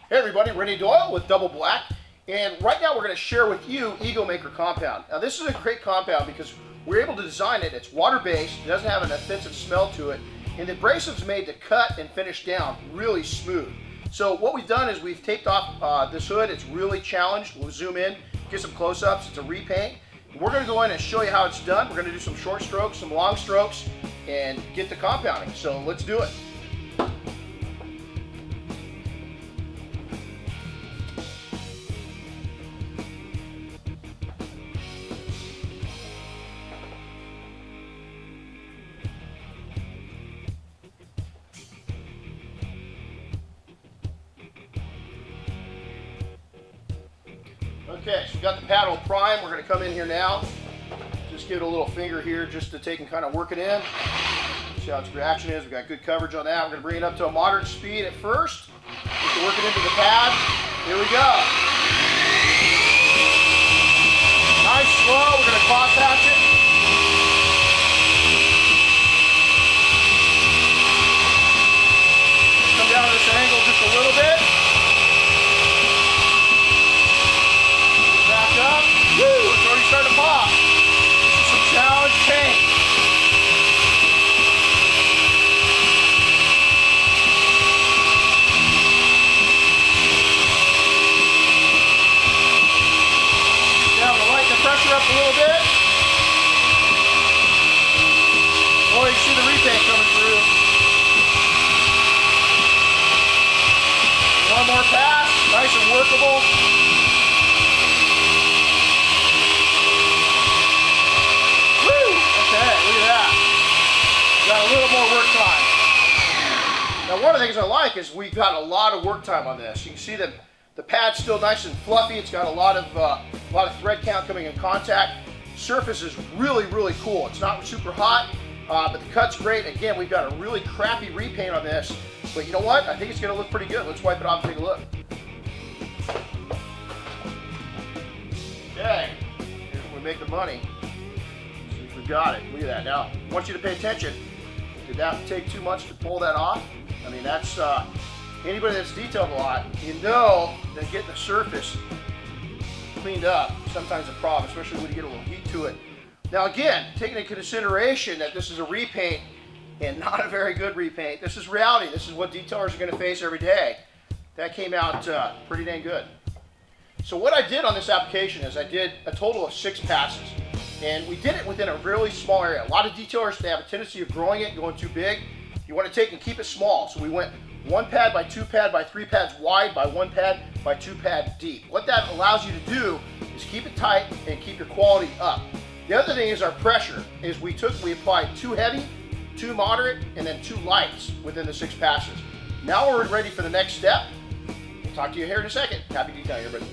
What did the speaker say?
Hey everybody, Renny with Double Black, and right now we're going to share with you Ego Maker Compound. Now this is a great compound because we're able to design it. It's water-based, it doesn't have an offensive smell to it, and the abrasive's made to cut and finish down really smooth. So what we've done is we've taped off this hood. It's really challenged. We'll zoom in, get some close-ups. It's a repaint. We're going to go in and show you how it's done. We're going to do some short strokes, some long strokes, and get the compounding. So let's do it. Okay, so we've got the paddle prime. We're going to come in here now. Just give it a little finger here just to take and kind of work it in. See how its reaction is. We've got good coverage on that. We're going to bring it up to a moderate speed at first. Just to work it into the pad. Here we go. Nice slow. We're going to cross hatch it. Come down to this angle just a little bit. Woo! It's already starting to pop. This is some challenge paint. Now I'm going to lighten the pressure up a little bit. Oh, you can see the repaint coming through. One more pass. Nice and workable. Got a little more work time. Now one of the things I like is we've got a lot of work time on this. You can see that the pad's still nice and fluffy. It's got a lot of thread count coming in contact. Surface is really, really cool. It's not super hot, but the cut's great. Again, we've got a really crappy repaint on this, but you know what? I think it's gonna look pretty good. Let's wipe it off and take a look. Okay, here's where we make the money. See if we've got it. Look at that. Now, I want you to pay attention. Did that take too much to pull that off? I mean, that's, anybody that's detailed a lot, you know that getting the surface cleaned up sometimes a problem, especially when you get a little heat to it. Now again, taking into consideration that this is a repaint and not a very good repaint, this is reality. This is what detailers are going to face every day. That came out pretty dang good. So what I did on this application is I did a total of 6 passes. And we did it within a really small area. A lot of detailers, they have a tendency of growing it, going too big. You want to take and keep it small. So we went 1 pad by 2 pad by 3 pads wide by 1 pad by 2 pad deep. What that allows you to do is keep it tight and keep your quality up. The other thing is our pressure. Is we applied 2 heavy, 2 moderate, and then 2 lights within the 6 passes. Now we're ready for the next step. We'll talk to you here in a second. Happy detailing, everybody.